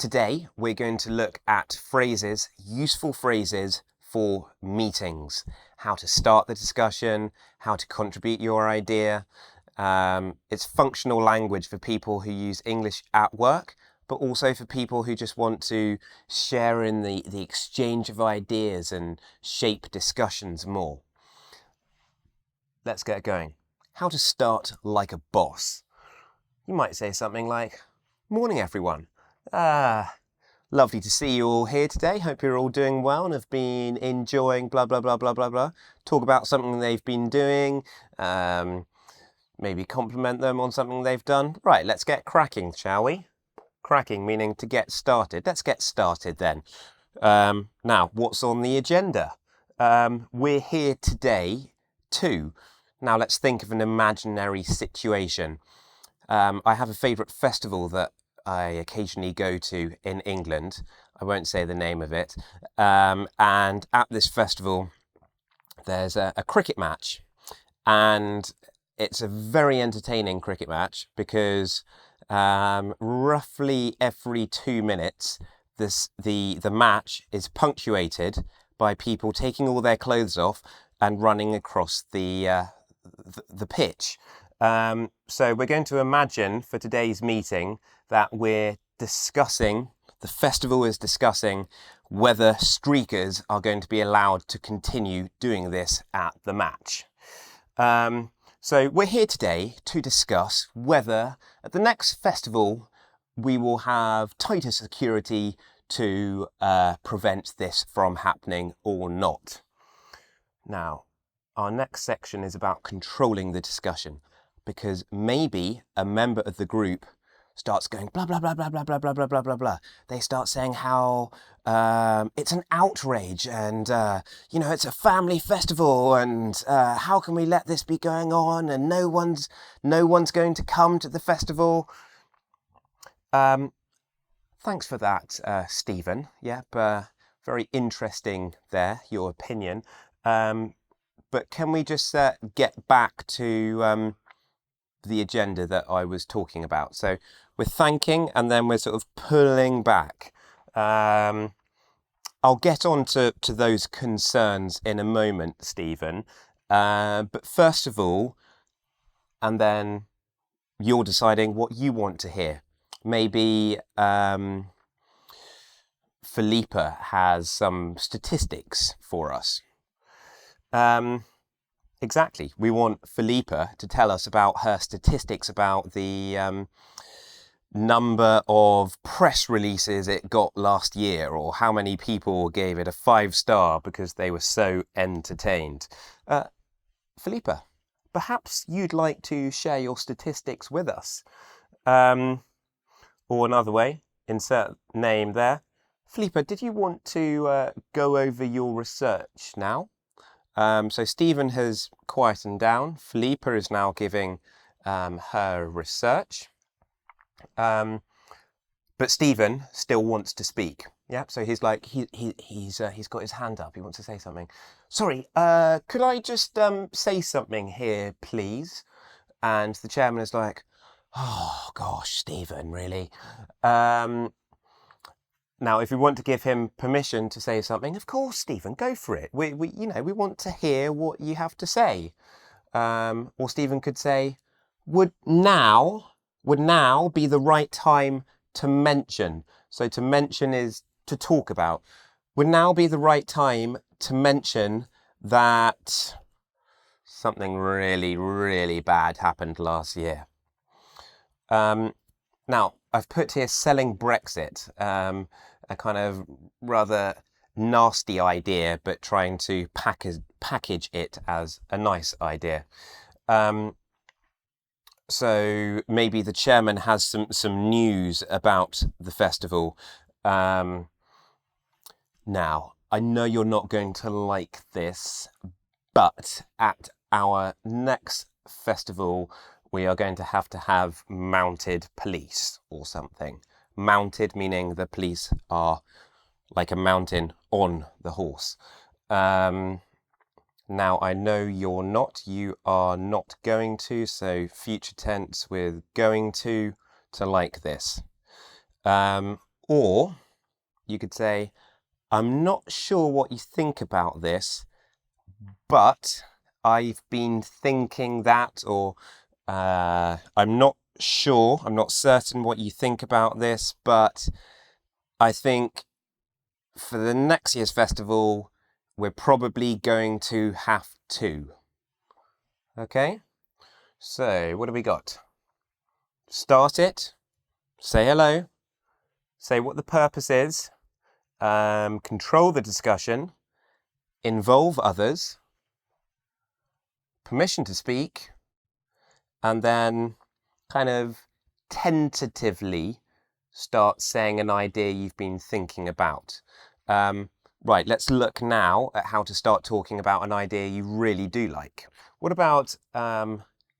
Today, we're going to look at phrases, useful phrases for meetings, how to start the discussion, how to contribute your idea. It's functional language for people who use English at work, but also for people who just want to share in the exchange of ideas and shape discussions more. Let's get going. How to start like a boss. You might say something like, "Morning, everyone. Lovely to see you all here today. Hope you're all doing well and have been enjoying blah, blah, blah, blah, blah, blah." Talk about something they've been doing. Maybe compliment them on something they've done. Right, let's get cracking, shall we? Cracking meaning to get started. Let's get started then. Now, what's on the agenda? We're here today too. Now, let's think of an imaginary situation. I have a favourite festival that I occasionally go to in England. I won't say the name of it. And at this festival, there's a cricket match. And it's a very entertaining cricket match because roughly every 2 minutes, the match is punctuated by people taking all their clothes off and running across the pitch. So we're going to imagine for today's meeting that the festival is discussing whether streakers are going to be allowed to continue doing this at the match. So we're here today to discuss whether at the next festival we will have tighter security to prevent this from happening or not. Now, our next section is about controlling the discussion, because maybe a member of the group starts going blah, blah, blah, blah, blah, blah, blah, blah, blah, blah, blah. They start saying how it's an outrage and, it's a family festival and how can we let this be going on and no one's going to come to the festival. Thanks for that, Stephen. Yep, very interesting there, your opinion. But can we just get back to the agenda that I was talking about? So we're thanking and then we're sort of pulling back. I'll get on to those concerns in a moment, Stephen. But first of all, and then you're deciding what you want to hear. Maybe Philippa has some statistics for us. Exactly. We want Philippa to tell us about her statistics about the number of press releases it got last year, or how many people gave it a 5-star because they were so entertained. Philippa, perhaps you'd like to share your statistics with us. Or another way, insert name there. Philippa, did you want to go over your research now? So Stephen has quietened down. Philippa is now giving her research. But Stephen still wants to speak. Yeah, so he's like, he's got his hand up. He wants to say something. Sorry, could I just say something here, please? And the chairman is like, oh gosh, Stephen, really? Now, if we want to give him permission to say something, of course, Stephen, go for it. We want to hear what you have to say. Or Stephen could say, would now be the right time to mention. So to mention is to talk about. Would now be the right time to mention that something really, really bad happened last year. Now, I've put here selling Brexit, a kind of rather nasty idea, but trying to package it as a nice idea. So maybe the chairman has some news about the festival. Now, I know you're not going to like this, but at our next festival, we are going to have mounted police or something. Mounted meaning the police are like a mountain on the horse. Now, I know you are not going to, so future tense with going to like this. Or you could say, I'm not sure what you think about this, but I've been thinking that, or I'm not sure, I'm not certain what you think about this, but I think for the next year's festival, we're probably going to have to. Okay? So, what do we got? Start it, say hello, say what the purpose is, control the discussion, involve others, permission to speak, and then kind of tentatively start saying an idea you've been thinking about. Right, let's look now at how to start talking about an idea you really do like. What about a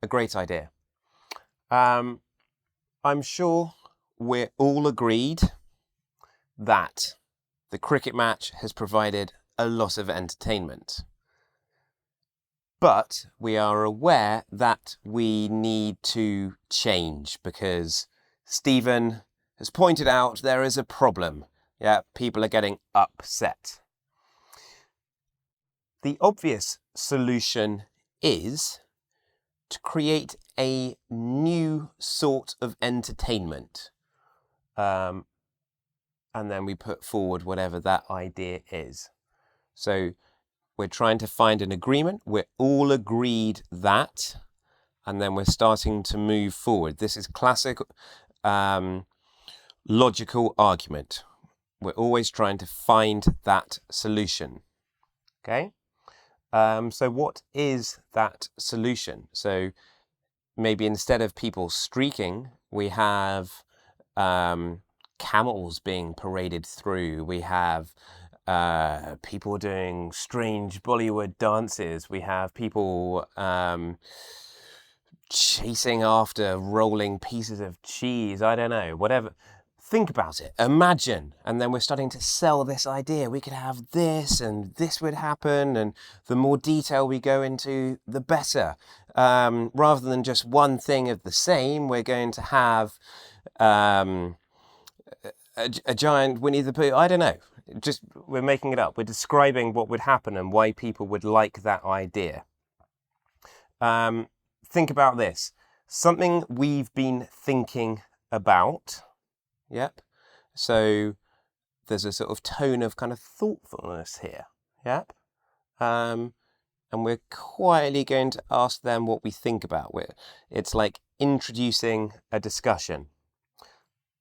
great idea? I'm sure we're all agreed that the cricket match has provided a lot of entertainment. But we are aware that we need to change because Stephen has pointed out there is a problem. Yeah, people are getting upset. The obvious solution is to create a new sort of entertainment. And then we put forward whatever that idea is. So we're trying to find an agreement. We're all agreed that, and then we're starting to move forward. This is classic logical argument. We're always trying to find that solution. Okay? So what is that solution? So maybe instead of people streaking, we have camels being paraded through. We have people doing strange Bollywood dances. We have people chasing after rolling pieces of cheese. I don't know, whatever. Think about it. Imagine. And then we're starting to sell this idea. We could have this and this would happen. And the more detail we go into, the better. Rather than just one thing of the same, we're going to have a giant Winnie the Pooh. I don't know. Just we're making it up. We're describing what would happen and why people would like that idea. Think about this. Something we've been thinking about. Yep. So there's a sort of tone of kind of thoughtfulness here. Yep. And we're quietly going to ask them what we think about it. It's like introducing a discussion.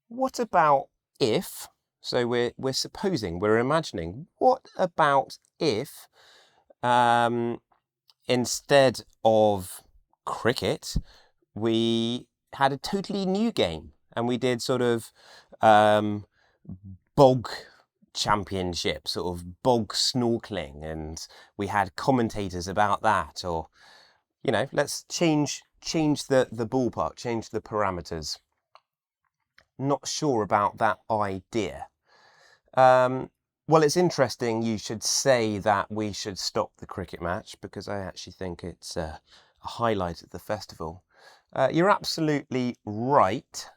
What about if, so we're supposing, we're imagining, what about if instead of cricket, we had a totally new game and we did sort of bog championship, sort of bog snorkeling, and we had commentators about that, or, you know, let's change the ballpark, change the parameters. Not sure about that idea. Well, it's interesting you should say that we should stop the cricket match, because I actually think it's a highlight of the festival. You're absolutely right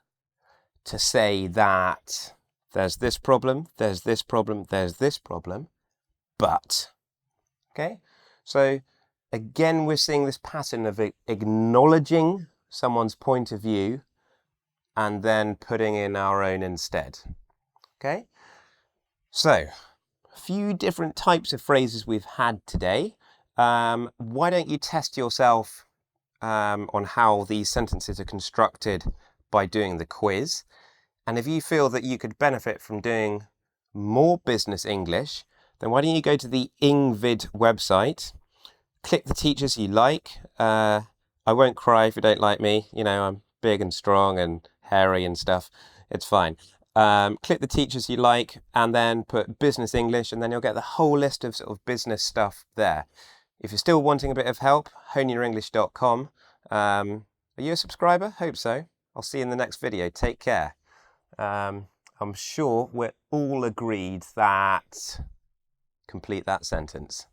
to say that there's this problem, there's this problem, there's this problem, but, okay? So again, we're seeing this pattern of acknowledging someone's point of view and then putting in our own instead, okay? So, a few different types of phrases we've had today. Why don't you test yourself on how these sentences are constructed by doing the quiz? And if you feel that you could benefit from doing more business English, then why don't you go to the engVid website, click the teachers you like. I won't cry if you don't like me. You know, I'm big and strong and hairy and stuff. It's fine. Click the teachers you like and then put business English, and then you'll get the whole list of sort of business stuff there. If you're still wanting a bit of help, honeyourenglish.com. Are you a subscriber? Hope so. I'll see you in the next video. Take care. I'm sure we're all agreed that complete that sentence.